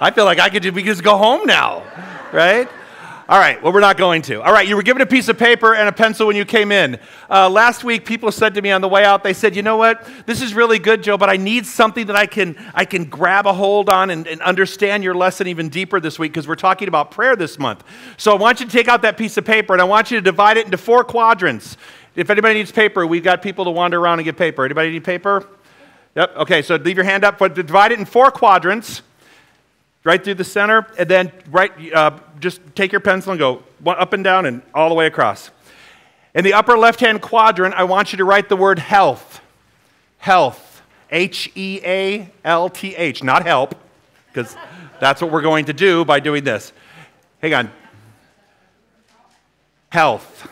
I feel like we could just go home now, right? All right, well, we're not going to. All right, you were given a piece of paper and a pencil when you came in. Last week, people said to me on the way out, they said, you know what, this is really good, Joe, but I need something that I can grab a hold on and understand your lesson even deeper this week because we're talking about prayer this month. So I want you to take out that piece of paper and I want you to divide it into 4 quadrants. If anybody needs paper, we've got people to wander around and get paper. Anybody need paper? Yep, okay, so leave your hand up, but divide it in 4 quadrants. Right through the center, and then just take your pencil and go up and down and all the way across. In the upper left-hand quadrant, I want you to write the word health. Health. H-E-A-L-T-H. Not help, because that's what we're going to do by doing this. Hang on. Health.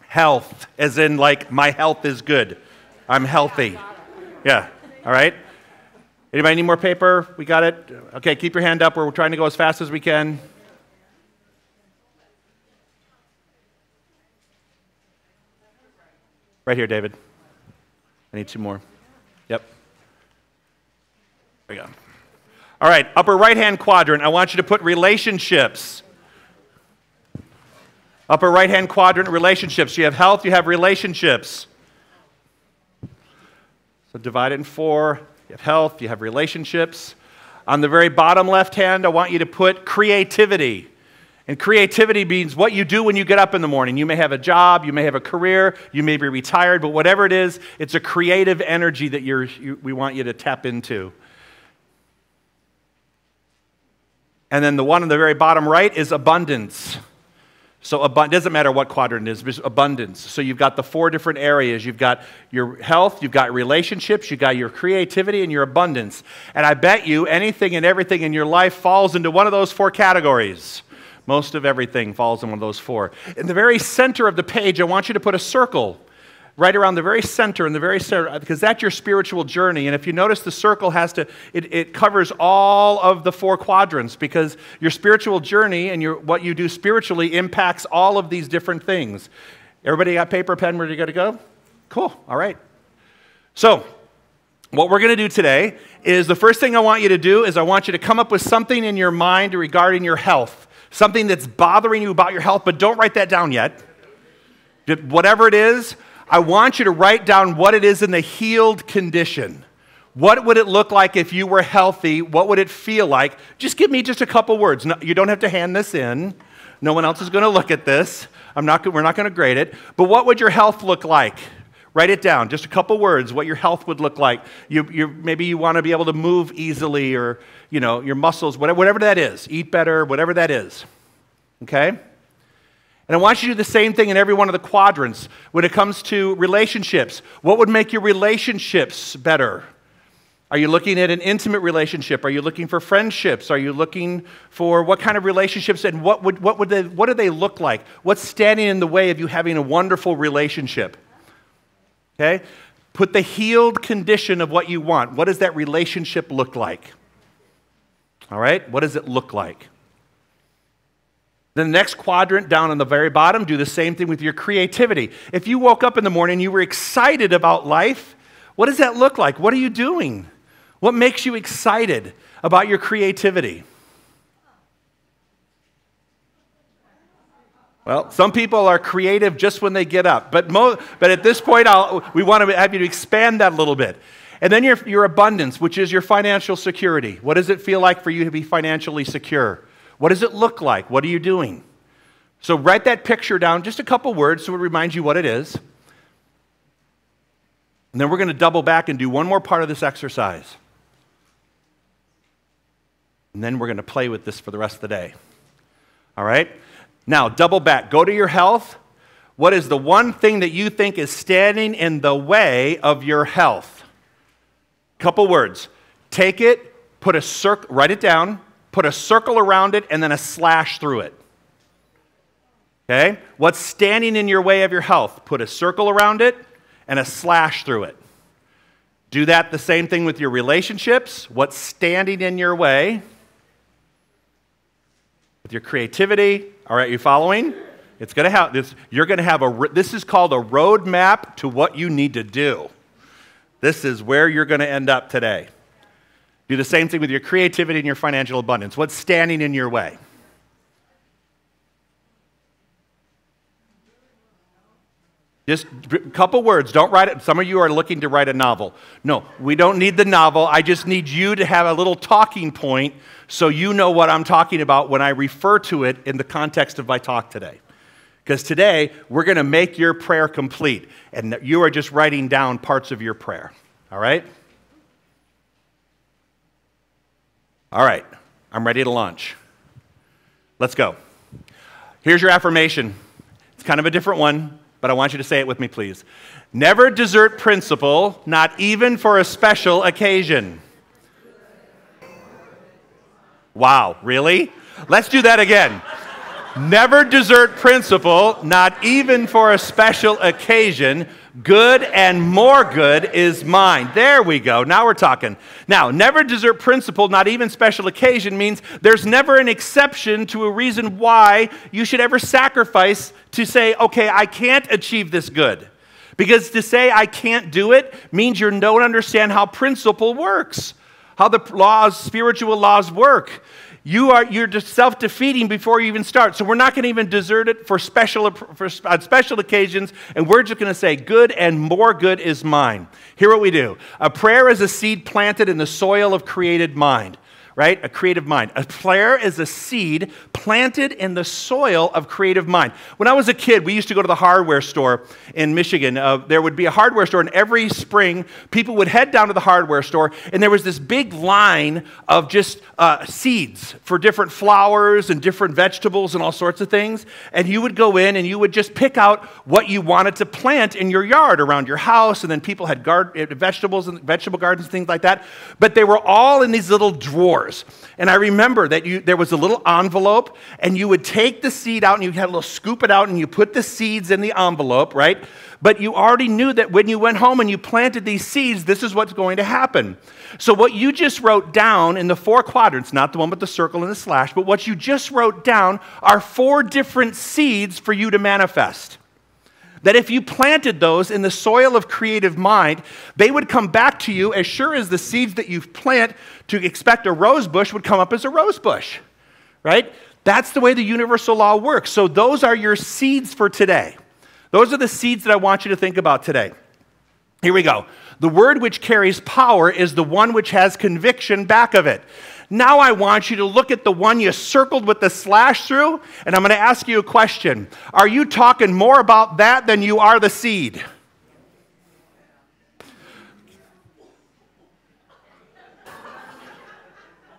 Health, as in like my health is good. I'm healthy. Yeah, all right? Anybody need more paper? We got it? Okay, keep your hand up. We're trying to go as fast as we can. Right here, David. I need 2 more. Yep. There we go. All right, upper right-hand quadrant, I want you to put relationships. Upper right-hand quadrant, relationships. You have health, you have relationships. So divide it in 4. You have health, you have relationships. On the very bottom left hand, I want you to put creativity. And creativity means what you do when you get up in the morning. You may have a job, you may have a career, you may be retired, but whatever it is, it's a creative energy that we want you to tap into. And then the one on the very bottom right is abundance. So it doesn't matter what quadrant it is, but abundance. So you've got the 4 different areas. You've got your health, you've got relationships, you've got your creativity, and your abundance. And I bet you anything and everything in your life falls into one of those 4 categories. Most of everything falls in one of those 4. In the very center of the page, I want you to put a circle right around the very center, because that's your spiritual journey. And if you notice, the circle it covers all of the 4 quadrants, because your spiritual journey and what you do spiritually impacts all of these different things. Everybody got paper, pen, ready to go? Cool, all right. So, what we're going to do today is the first thing I want you to do is I want you to come up with something in your mind regarding your health, something that's bothering you about your health, but don't write that down yet. Whatever it is, I want you to write down what it is in the healed condition. What would it look like if you were healthy? What would it feel like? Just give me just a couple words. No, you don't have to hand this in. No one else is going to look at this. We're not going to grade it. But what would your health look like? Write it down. Just a couple words, what your health would look like. Maybe you want to be able to move easily, or your muscles, whatever that is. Eat better, whatever that is. Okay? And I want you to do the same thing in every one of the quadrants. When it comes to relationships, what would make your relationships better? Are you looking at an intimate relationship? Are you looking for friendships? Are you looking for what kind of relationships, and what do they look like? What's standing in the way of you having a wonderful relationship? Okay? Put the healed condition of what you want. What does that relationship look like? All right? What does it look like? Then the next quadrant down on the very bottom, do the same thing with your creativity. If you woke up in the morning and you were excited about life, what does that look like? What are you doing? What makes you excited about your creativity? Well, some people are creative just when they get up. But at this point, we want to have you to expand that a little bit. And then your abundance, which is your financial security. What does it feel like for you to be financially secure? What does it look like? What are you doing? So write that picture down, just a couple words so it reminds you what it is. And then we're going to double back and do one more part of this exercise. And then we're going to play with this for the rest of the day. All right? Now, double back. Go to your health. What is the one thing that you think is standing in the way of your health? Couple words. Take it, put a circle, write it down, put a circle around it, and then a slash through it. Okay? What's standing in your way of your health? Put a circle around it and a slash through it. Do that the same thing with your relationships. What's standing in your way? With your creativity. All right, you following? It's going to have this. You're going to have this is called a roadmap to what you need to do. This is where you're going to end up today. Do the same thing with your creativity and your financial abundance. What's standing in your way? Just a couple words. Don't write it. Some of you are looking to write a novel. No, we don't need the novel. I just need you to have a little talking point so you know what I'm talking about when I refer to it in the context of my talk today. Because today, we're going to make your prayer complete, and you are just writing down parts of your prayer. All right? All right. I'm ready to launch. Let's go. Here's your affirmation. It's kind of a different one, but I want you to say it with me, please. Never desert principle, not even for a special occasion. Wow, really? Let's do that again. Never desert principle, not even for a special occasion. Good and more good is mine. There we go. Now we're talking. Now, never desert principle, not even special occasion means there's never an exception to a reason why you should ever sacrifice to say, okay, I can't achieve this good. Because to say I can't do it means you don't understand how principle works, how the laws, spiritual laws work. You're just self-defeating before you even start. So we're not going to even desert it for special occasions, and we're just going to say, good and more good is mine. Here's what we do. A prayer is a seed planted in the soil of created mind. Right? A creative mind. A prayer is a seed planted in the soil of creative mind. When I was a kid, we used to go to the hardware store in Michigan. There would be a hardware store, and every spring, people would head down to the hardware store, and there was this big line of just seeds for different flowers and different vegetables and all sorts of things. And you would go in, and you would just pick out what you wanted to plant in your yard around your house, and then people had vegetables and vegetable gardens and things like that. But they were all in these little drawers. And I remember that there was a little envelope, and you would take the seed out, and you had a little scoop it out, and you put the seeds in the envelope, right? But you already knew that when you went home and you planted these seeds, this is what's going to happen. So what you just wrote down in the 4 quadrants, not the one with the circle and the slash, but what you just wrote down are 4 different seeds for you to manifest. That if you planted those in the soil of creative mind, they would come back to you as sure as the seeds that you plant to expect a rose bush would come up as a rose bush, right? That's the way the universal law works. So those are your seeds for today. Those are the seeds that I want you to think about today. Here we go. The word which carries power is the one which has conviction back of it. Now I want you to look at the one you circled with the slash through, and I'm going to ask you a question. Are you talking more about that than you are the seed?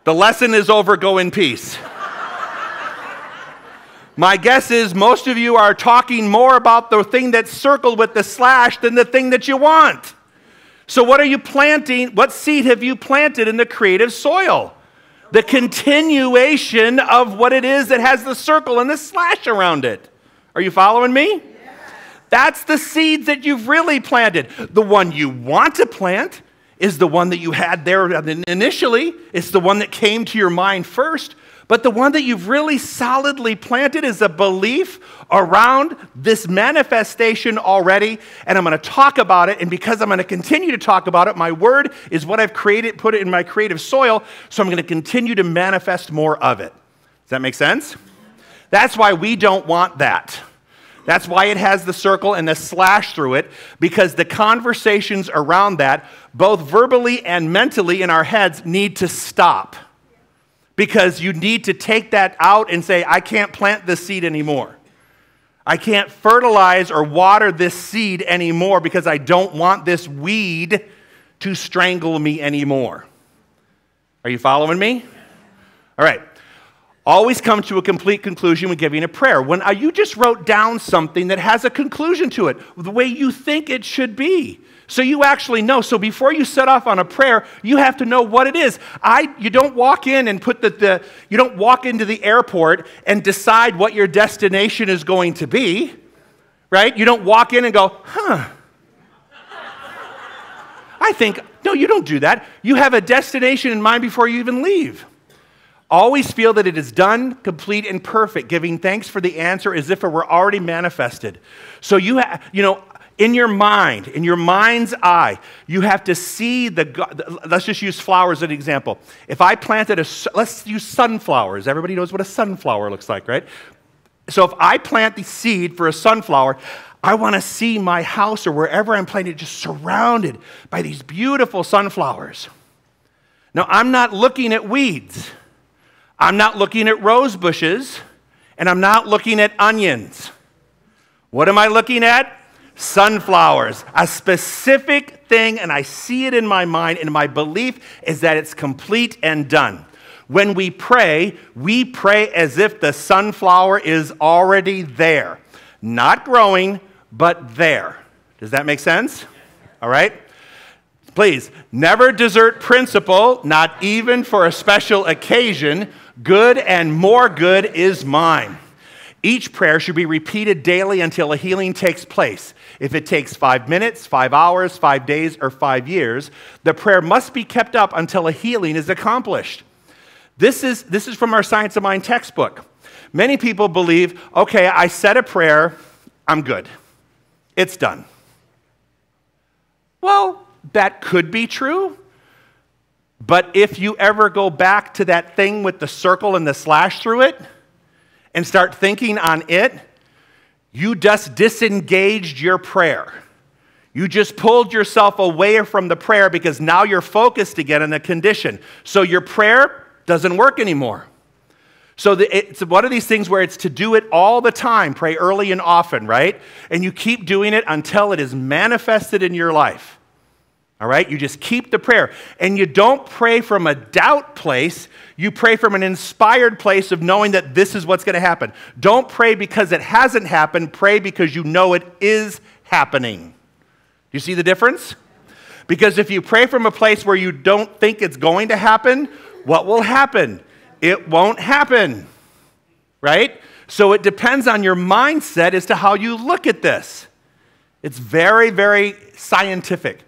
The lesson is over. Go in peace. My guess is most of you are talking more about the thing that's circled with the slash than the thing that you want. So what are you planting? What seed have you planted in the creative soil? The continuation of what it is that has the circle and the slash around it. Are you following me? Yeah. That's the seeds that you've really planted. The one you want to plant is the one that you had there initially. It's the one that came to your mind first. But the one that you've really solidly planted is a belief around this manifestation already. And I'm going to talk about it. And because I'm going to continue to talk about it, my word is what I've created, put it in my creative soil. So I'm going to continue to manifest more of it. Does that make sense? That's why we don't want that. That's why it has the circle and the slash through it, because the conversations around that, both verbally and mentally in our heads, need to stop. Because you need to take that out and say, I can't plant this seed anymore. I can't fertilize or water this seed anymore because I don't want this weed to strangle me anymore. Are you following me? All right. Always come to a complete conclusion when giving a prayer. When you just wrote down something that has a conclusion to it, the way you think it should be. So you actually know. So before you set off on a prayer, you have to know what it is. You don't walk in and you don't walk into the airport and decide what your destination is going to be, right? You don't walk in and go, no, you don't do that. You have a destination in mind before you even leave. Always feel that it is done, complete, and perfect, giving thanks for the answer as if it were already manifested. So in your mind, in your mind's eye, you have to see let's just use flowers as an example. If I planted let's use sunflowers. Everybody knows what a sunflower looks like, right? So if I plant the seed for a sunflower, I want to see my house or wherever I'm planting just surrounded by these beautiful sunflowers. Now, I'm not looking at weeds. I'm not looking at rose bushes, and I'm not looking at onions. What am I looking at? Sunflowers, a specific thing, and I see it in my mind, and my belief is that it's complete and done. When we pray as if the sunflower is already there. Not growing, but there. Does that make sense? All right? Please, never desert principle, not even for a special occasion. Good and more good is mine. Each prayer should be repeated daily until a healing takes place. If it takes 5 minutes, 5 hours, 5 days, or 5 years, the prayer must be kept up until a healing is accomplished. This is from our Science of Mind textbook. Many people believe, okay, I said a prayer, I'm good. It's done. Well, that could be true. But if you ever go back to that thing with the circle and the slash through it and start thinking on it, you just disengaged your prayer. You just pulled yourself away from the prayer because now you're focused again on the condition. So your prayer doesn't work anymore. So it's one of these things where it's to do it all the time, pray early and often, right? And you keep doing it until it is manifested in your life. All right? You just keep the prayer. And you don't pray from a doubt place. You pray from an inspired place of knowing that this is what's going to happen. Don't pray because it hasn't happened. Pray because you know it is happening. Do you see the difference? Because if you pray from a place where you don't think it's going to happen, what will happen? It won't happen. Right? So it depends on your mindset as to how you look at this. It's very, very scientific.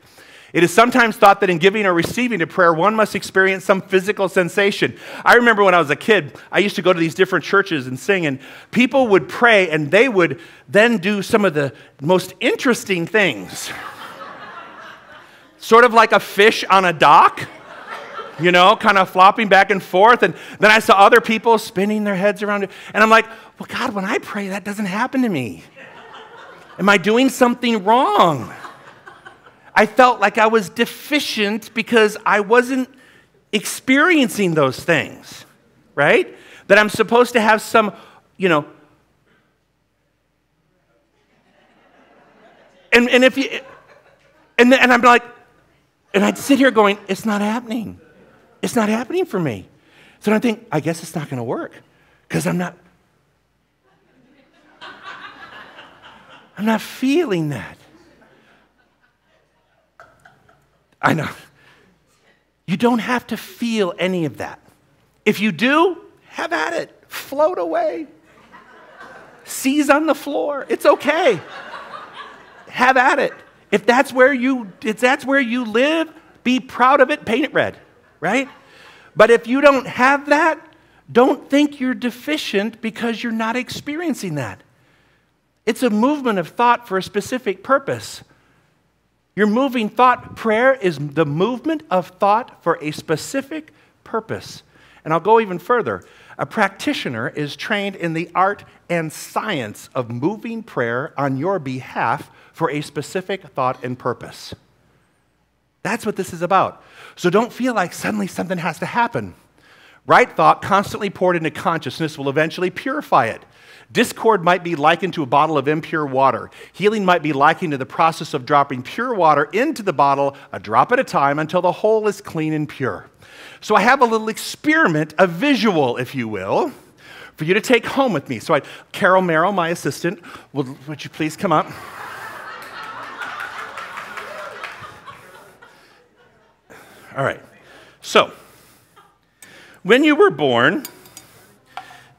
It is sometimes thought that in giving or receiving a prayer, one must experience some physical sensation. I remember when I was a kid, I used to go to these different churches and sing, and people would pray, and they would then do some of the most interesting things. Sort of like a fish on a dock, you know, kind of flopping back and forth. And then I saw other people spinning their heads around it. And I'm like, well, God, when I pray, that doesn't happen to me. Am I doing something wrong? I felt like I was deficient because I wasn't experiencing those things, right? That I'm supposed to have some, you know. And if you, and I'm like, and I'd sit here going, it's not happening. It's not happening for me. So I think, I guess it's not going to work because I'm not feeling that. I know. You don't have to feel any of that. If you do, have at it. Float away. Seize on the floor. It's okay. Have at it. If that's where you live, be proud of it, paint it red, right? But if you don't have that, don't think you're deficient because you're not experiencing that. It's a movement of thought for a specific purpose. Your moving thought prayer is the movement of thought for a specific purpose. And I'll go even further. A practitioner is trained in the art and science of moving prayer on your behalf for a specific thought and purpose. That's what this is about. So don't feel like suddenly something has to happen. Right thought constantly poured into consciousness will eventually purify it. Discord might be likened to a bottle of impure water. Healing might be likened to the process of dropping pure water into the bottle, a drop at a time, until the whole is clean and pure. So I have a little experiment, a visual, if you will, for you to take home with me. So Carol Merrill, my assistant, would you please come up? All right. So, when you were born,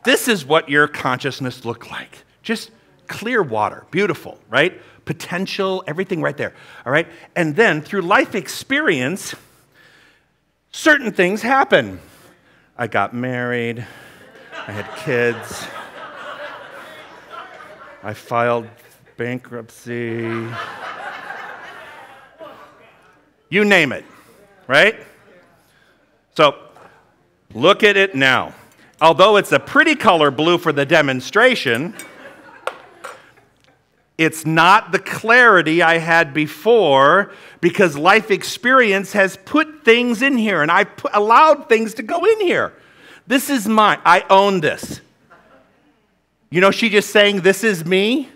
this is what your consciousness looked like. Just clear water, beautiful, right? Potential, everything right there, all right? And then through life experience, certain things happen. I got married, I had kids, I filed bankruptcy, you name it, right? So look at it now. Although it's a pretty color blue for the demonstration, it's not the clarity I had before because life experience has put things in here and I allowed things to go in here. This is mine. I own this. You know, she just saying, this is me.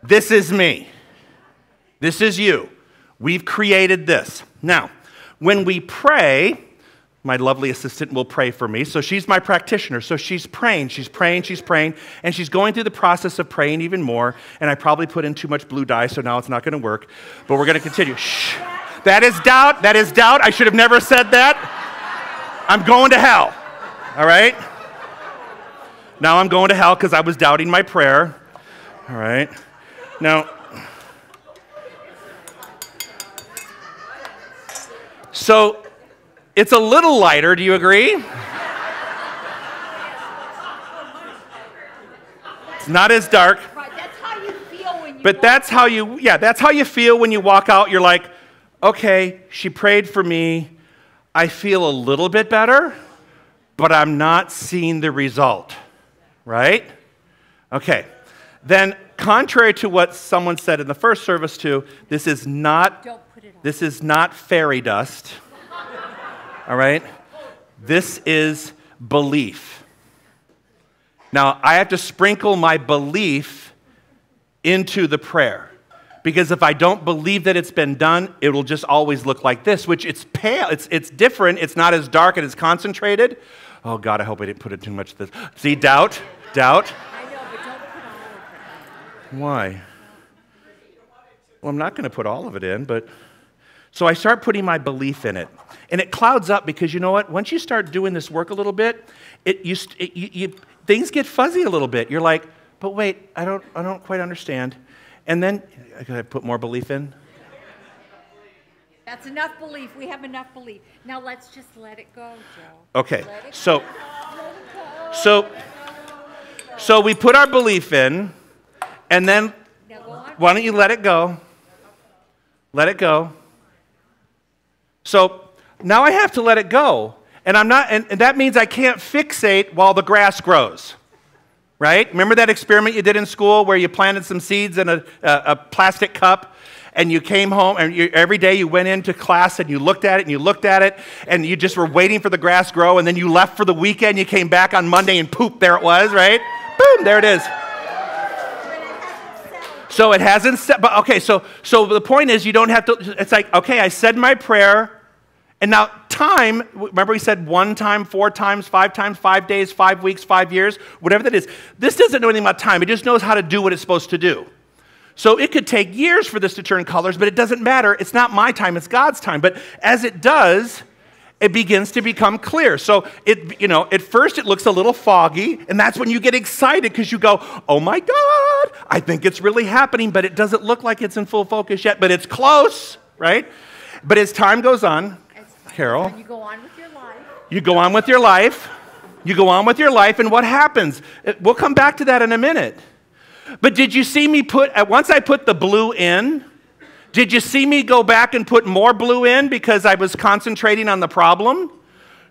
This is me. This is you. We've created this. Now, when we pray, my lovely assistant will pray for me. So she's my practitioner. So she's praying, and she's going through the process of praying even more. And I probably put in too much blue dye, so now it's not going to work. But we're going to continue. Shh. That is doubt. That is doubt. I should have never said that. I'm going to hell. All right? Now I'm going to hell because I was doubting my prayer. All right? Now, so it's a little lighter, do you agree? It's not as dark. Right, that's how you feel when you But that's how you feel when you walk out. You're like, okay, she prayed for me. I feel a little bit better, but I'm not seeing the result. Right? Okay. Then, contrary to what someone said in the first service too, this is not fairy dust. All right? This is belief. Now, I have to sprinkle my belief into the prayer. Because if I don't believe that it's been done, it will just always look like this, which it's pale. It's different. It's not as dark and as concentrated. Oh, God, I hope I didn't put in too much of this. See, doubt. I know, but don't put all of it. Why? Well, I'm not going to put all of it in, but... So I start putting my belief in it. And it clouds up because you know what? Once you start doing this work a little bit, things get fuzzy a little bit. You're like, but wait, I don't quite understand. And then, can I put more belief in? That's enough belief. We have enough belief. Now let's just let it go, Joe. Okay, so we put our belief in, and then why don't you let it go? Let it go. So now I have to let it go, and and that means I can't fixate while the grass grows. Right? Remember that experiment you did in school where you planted some seeds in a plastic cup and you came home and every day you went into class and you looked at it and you looked at it and you just were waiting for the grass to grow and then you left for the weekend, you came back on Monday and poop, there it was, right? Boom, there it is. So it hasn't set, but okay, so the point is you don't have to, it's like, okay, I said my prayer, and now time, remember we said 1 time, 4 times, 5 times, 5 days, 5 weeks, 5 years, whatever that is. This doesn't know anything about time. It just knows how to do what it's supposed to do. So it could take years for this to turn colors, but it doesn't matter. It's not my time, it's God's time. But as it does, it begins to become clear. So at first it looks a little foggy, and that's when you get excited because you go, oh my God, I think it's really happening, but it doesn't look like it's in full focus yet, but it's close, right? But as time goes on, Carol, you go on with your life. You go on with your life. You go on with your life, and what happens? We'll come back to that in a minute. But did you see me once I put the blue in, did you see me go back and put more blue in because I was concentrating on the problem?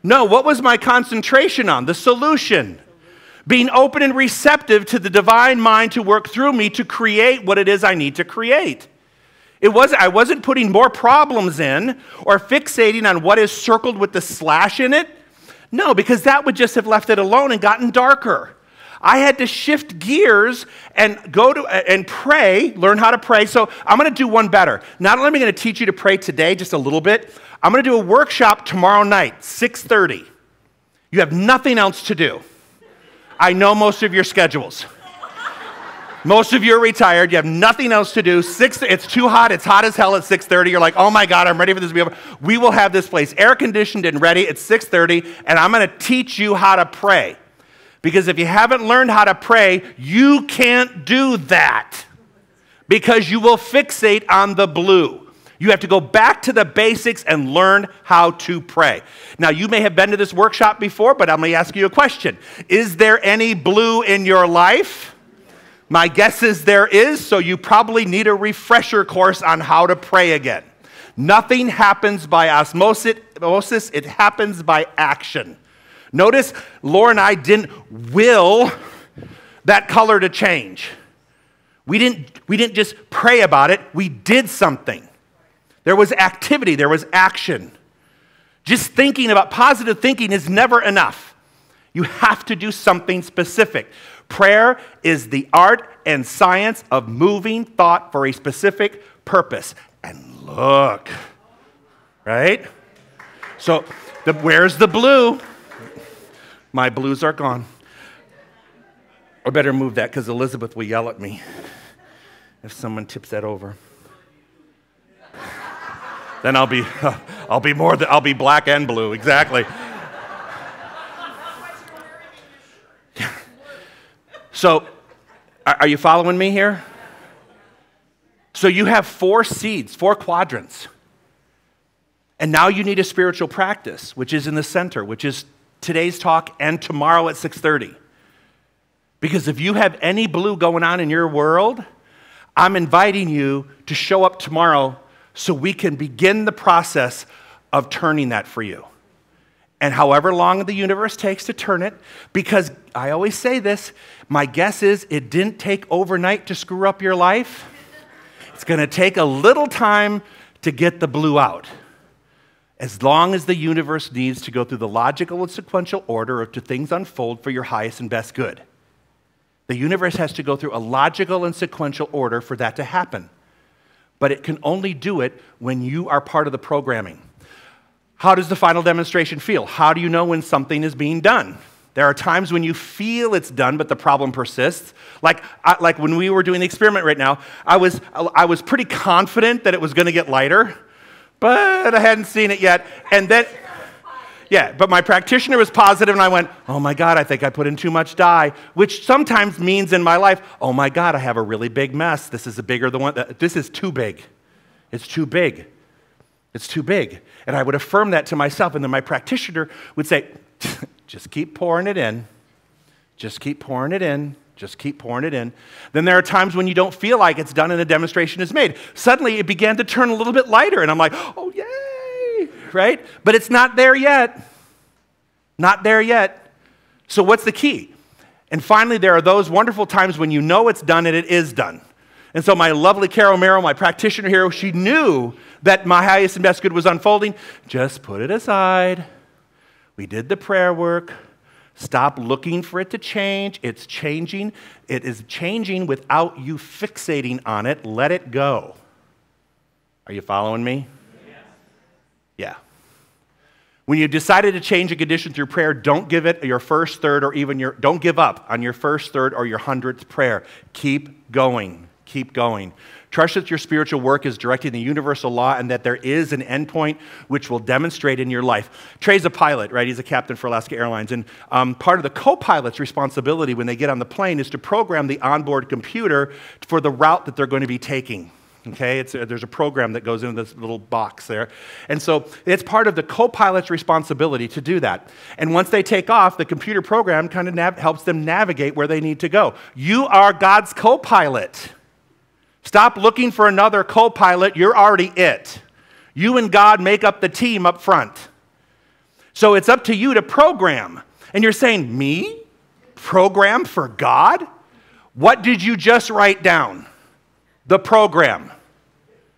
No, what was my concentration on? The solution. Being open and receptive to the divine mind to work through me to create what it is I need to create. I wasn't putting more problems in or fixating on what is circled with the slash in it. No, because that would just have left it alone and gotten darker. I had to shift gears and and pray, learn how to pray. So I'm going to do one better. Not only am I going to teach you to pray today just a little bit, I'm going to do a workshop tomorrow night, 6:30. You have nothing else to do. I know most of your schedules. Most of you are retired. You have nothing else to do. It's too hot. It's hot as hell at 6:30. You're like, oh my God, I'm ready for this to be over. We will have this place air conditioned and ready at 6:30, and I'm going to teach you how to pray. Because if you haven't learned how to pray, you can't do that. Because you will fixate on the blue. You have to go back to the basics and learn how to pray. Now, you may have been to this workshop before, but I'm going to ask you a question. Is there any blue in your life? My guess is there is, so you probably need a refresher course on how to pray again. Nothing happens by osmosis, it happens by action. Notice Laura and I didn't will that color to change. We didn't just pray about it, we did something. There was activity, there was action. Just thinking about positive thinking is never enough. You have to do something specific. Prayer is the art and science of moving thought for a specific purpose. And look, right? So, where's the blue? My blues are gone. I better move that because Elizabeth will yell at me if someone tips that over. Then I'll be black and blue, exactly. So, are you following me here? So you have 4 seeds, 4 quadrants. And now you need a spiritual practice, which is in the center, which is today's talk and tomorrow at 6:30. Because if you have any blue going on in your world, I'm inviting you to show up tomorrow so we can begin the process of turning that for you. And however long the universe takes to turn it, because I always say this, my guess is it didn't take overnight to screw up your life. It's going to take a little time to get the blue out. As long as the universe needs to go through the logical and sequential order of to things unfold for your highest and best good. The universe has to go through a logical and sequential order for that to happen. But it can only do it when you are part of the programming. How does the final demonstration feel? How do you know when something is being done? There are times when you feel it's done, but the problem persists. Like when we were doing the experiment right now, I was pretty confident that it was going to get lighter, but I hadn't seen it yet. And then, but my practitioner was positive, and I went, oh my God, I think I put in too much dye, which sometimes means in my life, oh my God, I have a really big mess. This is this is too big. It's too big. It's too big. And I would affirm that to myself, and then my practitioner would say, just keep pouring it in. Just keep pouring it in. Just keep pouring it in. Then there are times when you don't feel like it's done and a demonstration is made. Suddenly it began to turn a little bit lighter, and I'm like, oh, yay, right? But it's not there yet. Not there yet. So what's the key? And finally, there are those wonderful times when you know it's done and it is done. And so my lovely Carol Merrill, my practitioner here, she knew that my highest and best good was unfolding. Just put it aside. We did the prayer work. Stop looking for it to change. It's changing. It is changing without you fixating on it. Let it go. Are you following me? Yeah. When you decided to change a condition through prayer, don't give it your first, third, or even don't give up on your first, third, or your 100th prayer. Keep going. Keep going. Trust that your spiritual work is directing the universal law and that there is an endpoint which will demonstrate in your life. Trey's a pilot, right? He's a captain for Alaska Airlines. And part of the co-pilot's responsibility when they get on the plane is to program the onboard computer for the route that they're going to be taking. Okay, there's a program that goes into this little box there. And so it's part of the co-pilot's responsibility to do that. And once they take off, the computer program kind of helps them navigate where they need to go. You are God's co-pilot. Stop looking for another co-pilot. You're already it. You and God make up the team up front. So it's up to you to program. And you're saying, me? Program for God? What did you just write down? The program.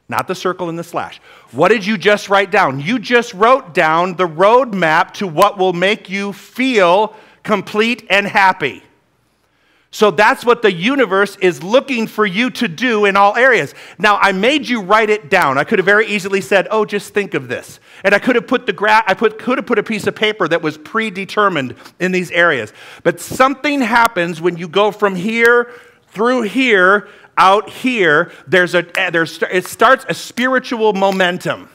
Not the circle and the slash. What did you just write down? You just wrote down the roadmap to what will make you feel complete and happy. So that's what the universe is looking for you to do in all areas. Now, I made you write it down. I could have very easily said, oh, just think of this. And I could have put a piece of paper that was predetermined in these areas. But something happens when you go from here through here, out here. It starts a spiritual momentum.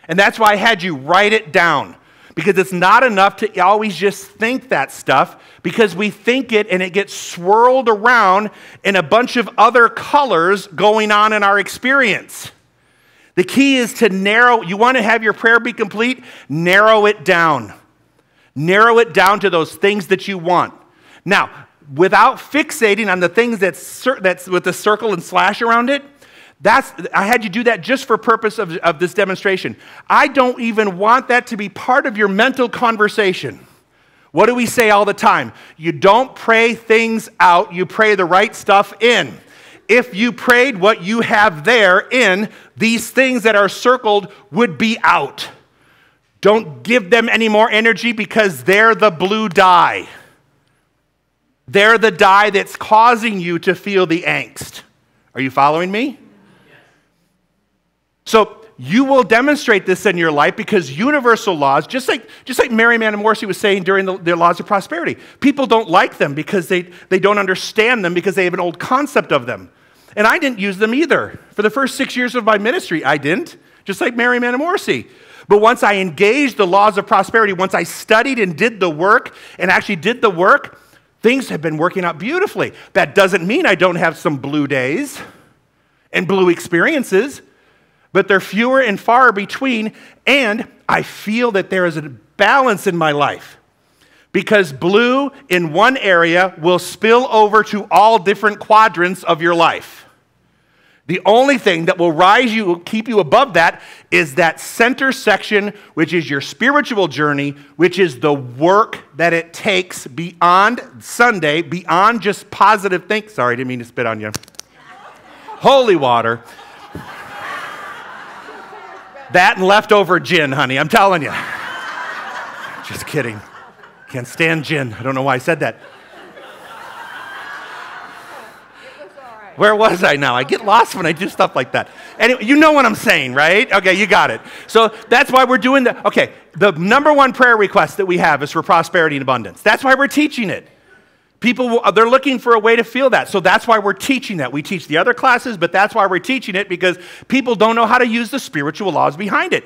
And that's why I had you write it down. Because it's not enough to always just think that stuff, because we think it and it gets swirled around in a bunch of other colors going on in our experience. The key is to narrow. You want to have your prayer be complete? Narrow it down. Narrow it down to those things that you want. Now, without fixating on the things that's with the circle and slash around it. I had you do that just for purpose of this demonstration. I don't even want that to be part of your mental conversation. What do we say all the time? You don't pray things out, you pray the right stuff in. If you prayed what you have there in, these things that are circled would be out. Don't give them any more energy because they're the blue dye. They're the dye that's causing you to feel the angst. Are you following me? So you will demonstrate this in your life because universal laws, just like Mary Morrissey was saying during the laws of prosperity, people don't like them because they don't understand them because they have an old concept of them. And I didn't use them either. For the first 6 years of my ministry, I didn't, just like Mary Morrissey. But once I engaged the laws of prosperity, once I studied and did the work, things have been working out beautifully. That doesn't mean I don't have some blue days and blue experiences, but they're fewer and far between, and I feel that there is a balance in my life because blue in one area will spill over to all different quadrants of your life. The only thing that will keep you above that is that center section, which is your spiritual journey, which is the work that it takes beyond Sunday, beyond just positive things. Sorry, didn't mean to spit on you. Holy water. That and leftover gin, honey, I'm telling you. Just kidding. Can't stand gin. I don't know why I said that. Where was I now? I get lost when I do stuff like that. Anyway, you know what I'm saying, right? Okay, you got it. So that's why we're doing that. Okay, the number one prayer request that we have is for prosperity and abundance. That's why we're teaching it. People, they're looking for a way to feel that. So that's why we're teaching that. We teach the other classes, but that's why we're teaching it because people don't know how to use the spiritual laws behind it.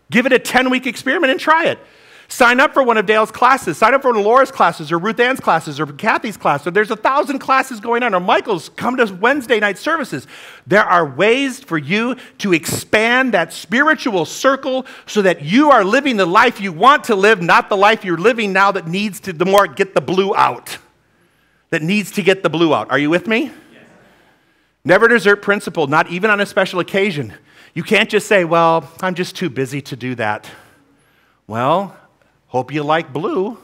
Give it a 10-week experiment and try it. Sign up for one of Dale's classes. Sign up for one of Laura's classes or Ruth Ann's classes or Kathy's class. There's 1,000 classes going on. Or Michael's, come to Wednesday night services. There are ways for you to expand that spiritual circle so that you are living the life you want to live, not the life you're living now that needs to get the blue out. That needs to get the blue out. Are you with me? Yes. Never desert principle, not even on a special occasion. You can't just say, well, I'm just too busy to do that. Well, hope you like blue.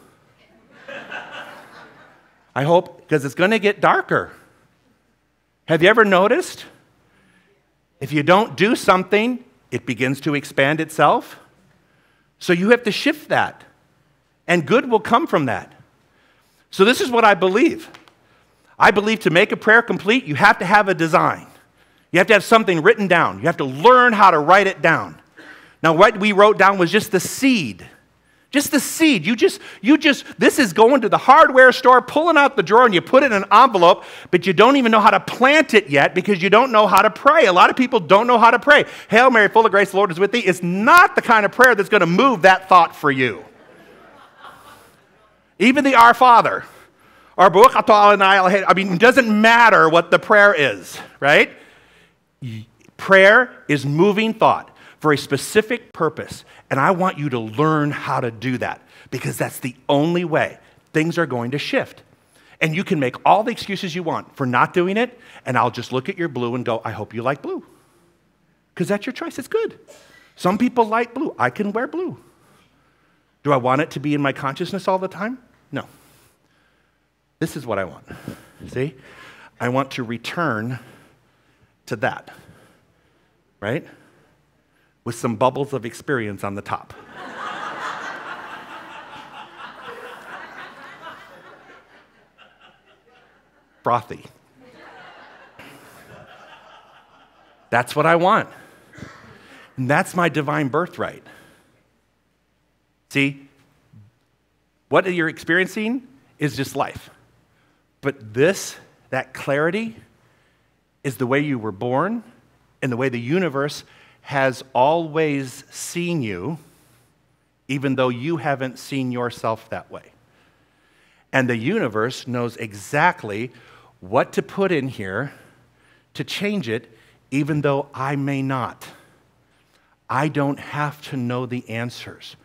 I hope, because it's going to get darker. Have you ever noticed? If you don't do something, it begins to expand itself. So you have to shift that. And good will come from that. So this is what I believe. I believe to make a prayer complete, you have to have a design. You have to have something written down. You have to learn how to write it down. Now, what we wrote down was just the seed. Just the seed. This is going to the hardware store, pulling out the drawer, and you put it in an envelope, but you don't even know how to plant it yet because you don't know how to pray. A lot of people don't know how to pray. Hail Mary, full of grace, the Lord is with thee. It's not the kind of prayer that's going to move that thought for you. Even the Our Father, or Baruch atah Adonai, it doesn't matter what the prayer is, right? Prayer is moving thought for a specific purpose, and I want you to learn how to do that because that's the only way things are going to shift. And you can make all the excuses you want for not doing it, and I'll just look at your blue and go, I hope you like blue. Because that's your choice. It's good. Some people like blue. I can wear blue. Do I want it to be in my consciousness all the time? No. This is what I want. See? I want to return to that, right? With some bubbles of experience on the top. Frothy. That's what I want. And that's my divine birthright. See? What you're experiencing is just life. But that clarity, is the way you were born and the way the universe has always seen you, even though you haven't seen yourself that way. And the universe knows exactly what to put in here to change it, even though I may not. I don't have to know the answers.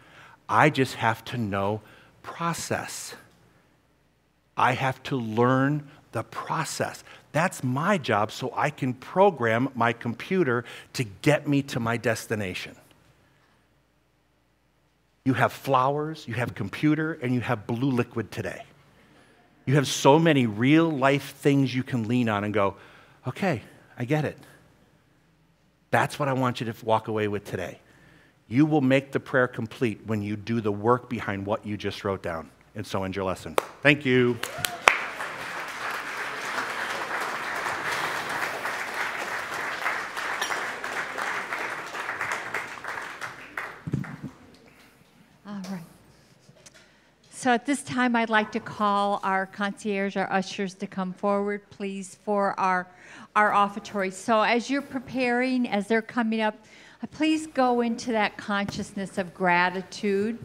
I just have to know process. I have to learn the process. That's my job, so I can program my computer to get me to my destination. You have flowers, you have computer, and you have blue liquid today. You have so many real life things you can lean on and go, okay, I get it. That's what I want you to walk away with today. You will make the prayer complete when you do the work behind what you just wrote down. And so end your lesson. Thank you. All right. So at this time, I'd like to call our concierge, our ushers, to come forward, please, for our offertory. So as you're preparing, as they're coming up, please go into that consciousness of gratitude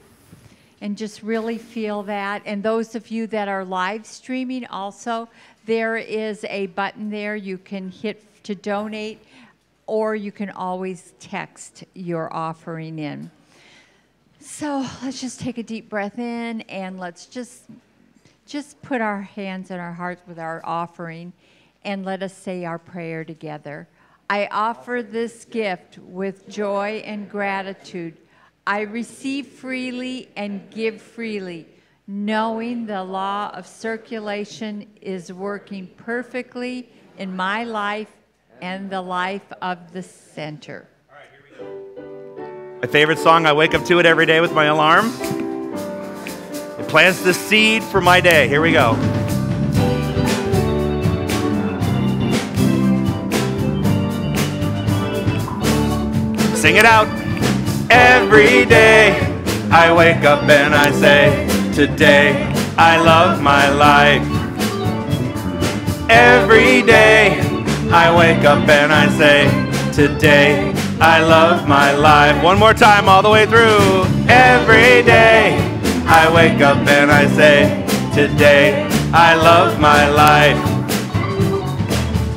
and just really feel that. And those of you that are live streaming also, there is a button there you can hit to donate, or you can always text your offering in. So let's just take a deep breath in, and let's just put our hands in our hearts with our offering, and let us say our prayer together. I offer this gift with joy and gratitude. I receive freely and give freely, knowing the law of circulation is working perfectly in my life and the life of the center. My favorite song, I wake up to it every day with my alarm. It plants the seed for my day. Here we go. Sing it out. Every day I wake up and I say, today I love my life. Every day I wake up and I say, today I love my life. One more time all the way through. Every day I wake up and I say, today I love my life.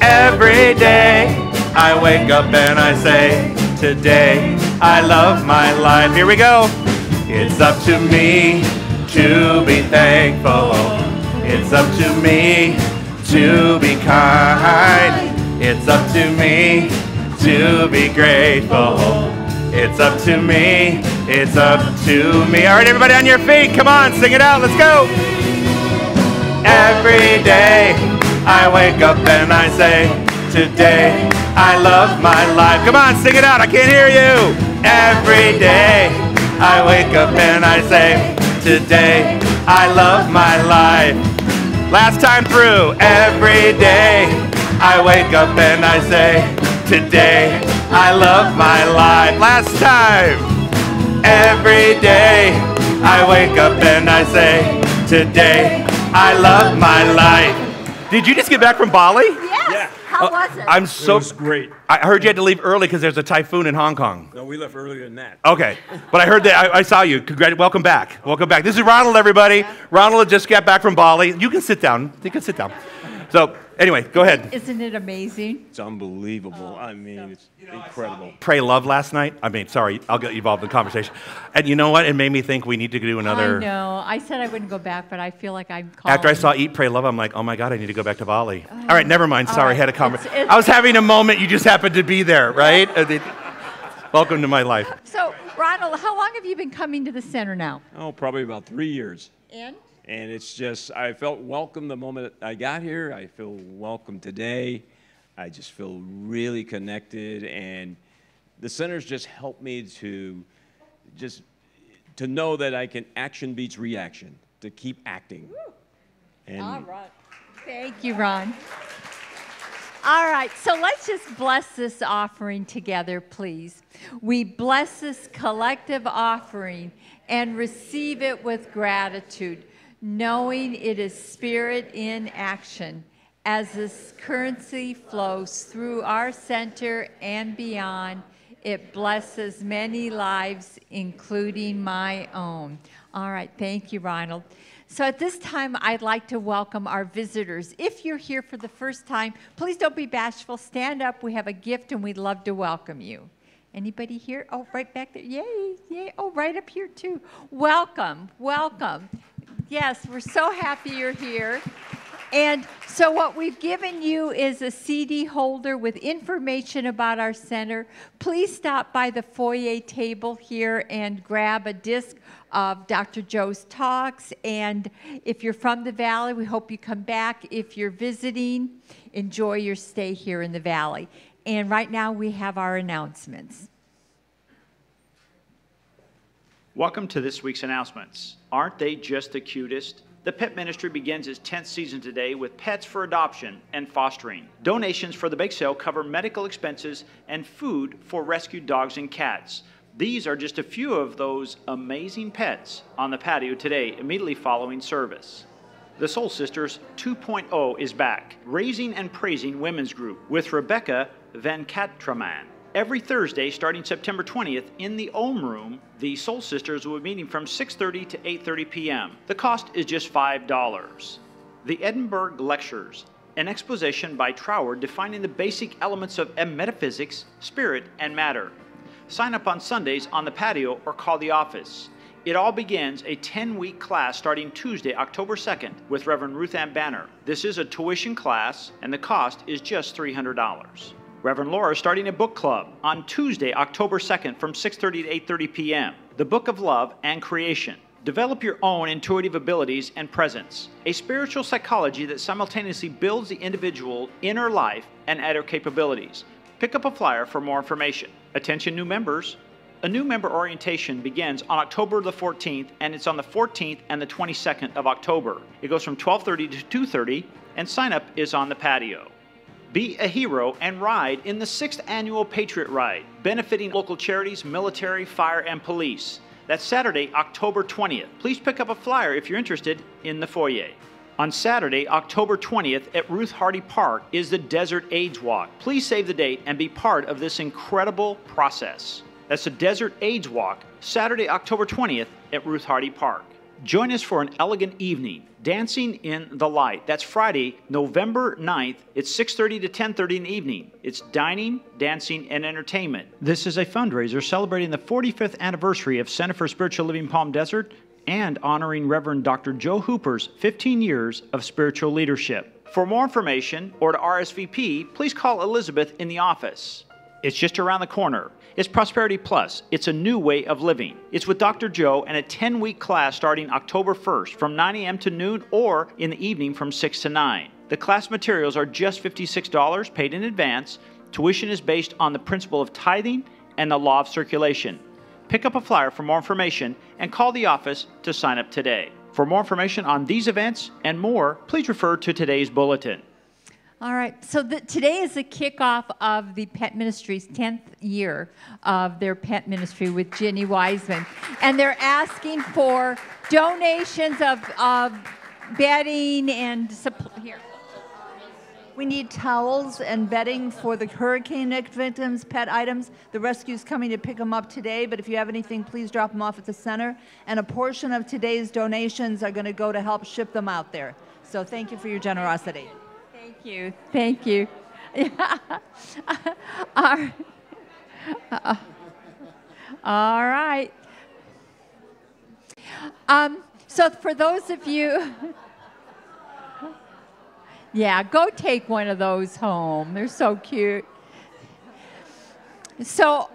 Every day I wake up and I say, today I love my life. Here we go. It's up to me to be thankful. It's up to me to be kind. It's up to me to be grateful. It's up to me. It's up to me. All right, everybody on your feet. Come on, sing it out. Let's go. Every day I wake up and I say, today I love my life. Come on, sing it out. I can't hear you. Every day I wake up and I say, today I love my life. Last time through. Every day I wake up and I say, today I love my life. Last time. Every day I wake up and I say, today I love my life. Did you just get back from Bali? Yes. Yeah. How was it? It was great. I heard you had to leave early because there's a typhoon in Hong Kong. No, we left earlier than that. Okay, but I heard that. I saw you. Welcome back. Welcome back. This is Ronald, everybody. Ronald just got back from Bali. You can sit down. You can sit down. So anyway, go ahead. Isn't it amazing? It's unbelievable. I mean, it's incredible. Pray love last night. Sorry, I'll get involved in the conversation. And you know what? It made me think we need to do another. I know. I said I wouldn't go back, but I feel like I'm calling. After I saw Eat, Pray, Love, I'm like, oh my God, I need to go back to Bali. All right, never mind. Sorry, right. I had a comment. I was having a moment. You just happened to be there, right? Welcome to my life. So, Ronald, how long have you been coming to the center now? Oh, probably about 3 years. And? And it's just, I felt welcome the moment I got here. I feel welcome today. I just feel really connected. And the center's just helped me to know that I can action beats reaction, to keep acting. And All right. Thank you, Ron. All right, so let's just bless this offering together, please. We bless this collective offering and receive it with gratitude, knowing it is spirit in action as this currency flows through our center and beyond. It blesses many lives, including my own. All right, thank you, Ronald. So at this time, I'd like to welcome our visitors. If you're here for the first time, please don't be bashful. Stand up. We have a gift, and we'd love to welcome you. Anybody here? Oh, right back there. Yay, yay. Oh, right up here, too. Welcome, welcome. Yes, we're so happy you're here. And so what we've given you is a CD holder with information about our center. Please stop by the foyer table here and grab a disc of Dr. Joe's talks. And if you're from the Valley, we hope you come back. If you're visiting, enjoy your stay here in the Valley. And right now we have our announcements. Welcome to this week's announcements. Aren't they just the cutest? The Pet Ministry begins its 10th season today with pets for adoption and fostering. Donations for the bake sale cover medical expenses and food for rescued dogs and cats. These are just a few of those amazing pets on the patio today, immediately following service. The Soul Sisters 2.0 is back, Raising and Praising Women's Group with Rebecca Van Katraman. Every Thursday, starting September 20th, in the Ohm Room, the Soul Sisters will be meeting from 6:30 to 8:30 p.m. The cost is just $5. The Edinburgh Lectures, an exposition by Trower defining the basic elements of metaphysics, spirit, and matter. Sign up on Sundays on the patio or call the office. It all begins a 10-week class starting Tuesday, October 2nd, with Reverend Ruth Ann Banner. This is a tuition class, and the cost is just $300. Reverend Laura is starting a book club on Tuesday, October 2nd from 6:30 to 8:30 p.m. The Book of Love and Creation. Develop your own intuitive abilities and presence. A spiritual psychology that simultaneously builds the individual inner life and outer capabilities. Pick up a flyer for more information. Attention new members. A new member orientation begins on October the 14th, and it's on the 14th and the 22nd of October. It goes from 12:30 to 2:30, and sign up is on the patio. Be a hero and ride in the 6th Annual Patriot Ride, benefiting local charities, military, fire, and police. That's Saturday, October 20th. Please pick up a flyer if you're interested in the foyer. On Saturday, October 20th at Ruth Hardy Park is the Desert AIDS Walk. Please save the date and be part of this incredible process. That's the Desert AIDS Walk, Saturday, October 20th at Ruth Hardy Park. Join us for an elegant evening, Dancing in the Light. That's Friday, November 9th. It's 6:30 to 10:30 in the evening. It's dining, dancing, and entertainment. This is a fundraiser celebrating the 45th anniversary of Center for Spiritual Living Palm Desert and honoring Reverend Dr. Joe Hooper's 15 years of spiritual leadership. For more information or to RSVP, please call Elizabeth in the office. It's just around the corner. It's Prosperity Plus. It's a new way of living. It's with Dr. Joe and a 10-week class starting October 1st from 9 a.m. to noon or in the evening from 6 to 9. The class materials are just $56 paid in advance. Tuition is based on the principle of tithing and the law of circulation. Pick up a flyer for more information and call the office to sign up today. For more information on these events and more, please refer to today's bulletin. All right, so today is the kickoff of the Pet Ministry's 10th year of their pet ministry with Ginny Wiseman. And they're asking for donations of bedding and here. We need towels and bedding for the hurricane victims, pet items. The rescue's coming to pick them up today, but if you have anything, please drop them off at the center. And a portion of today's donations are going to go to help ship them out there. So thank you for your generosity. Thank you. Thank you. All right. So for those of you, yeah, go take one of those home. They're so cute. So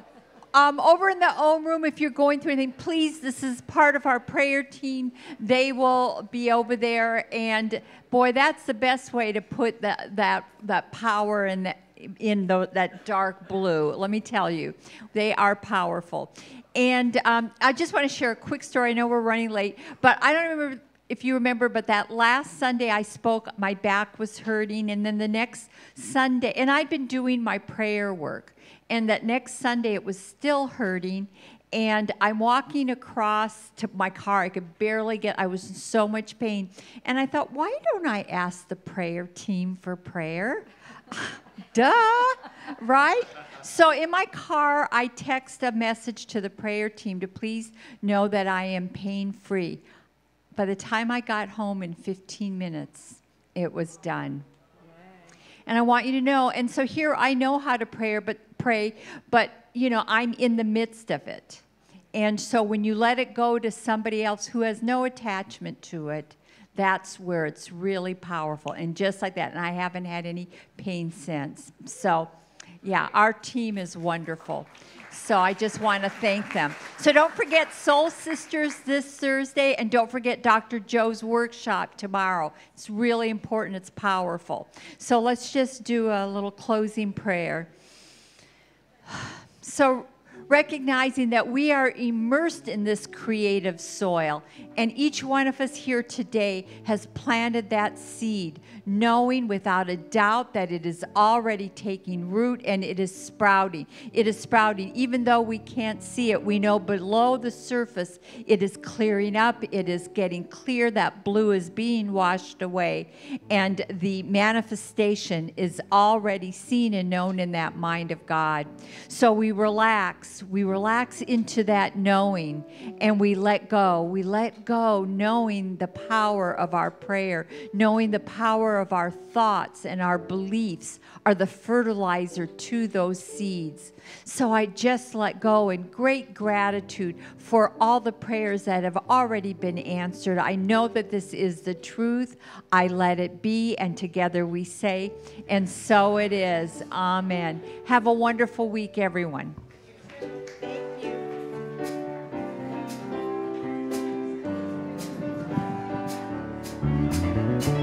over in the Ohm Room, if you're going through anything, please, this is part of our prayer team. They will be over there, and boy, that's the best way to put that power in that dark blue. Let me tell you, they are powerful. And I just want to share a quick story. I know we're running late, but I don't remember if you remember, but that last Sunday I spoke, my back was hurting, and then the next Sunday, and I'd been doing my prayer work. And that next Sunday, it was still hurting, and I'm walking across to my car. I could barely get, I was in so much pain. And I thought, why don't I ask the prayer team for prayer? Duh, right? So in my car, I text a message to the prayer team to please know that I am pain-free. By the time I got home in 15 minutes, it was done. And I want you to know, and so here I know how to pray, but you know, I'm in the midst of it. And so when you let it go to somebody else who has no attachment to it, that's where it's really powerful. And just like that, and I haven't had any pain since. So, yeah, our team is wonderful. So I just want to thank them. So don't forget Soul Sisters this Thursday, and don't forget Dr. Joe's workshop tomorrow. It's really important. It's powerful. So let's just do a little closing prayer. So recognizing that we are immersed in this creative soil, and each one of us here today has planted that seed, knowing without a doubt that it is already taking root and it is sprouting. It is sprouting. Even though we can't see it, we know below the surface it is clearing up, it is getting clear, that blue is being washed away, and the manifestation is already seen and known in that mind of God. So we relax into that knowing, and we let go. We let go knowing the power of our prayer, knowing the power of our thoughts and our beliefs are the fertilizer to those seeds. So I just let go in great gratitude for all the prayers that have already been answered. I know that this is the truth. I let it be, and together we say, and so it is. Amen. Have a wonderful week, everyone. Thank you.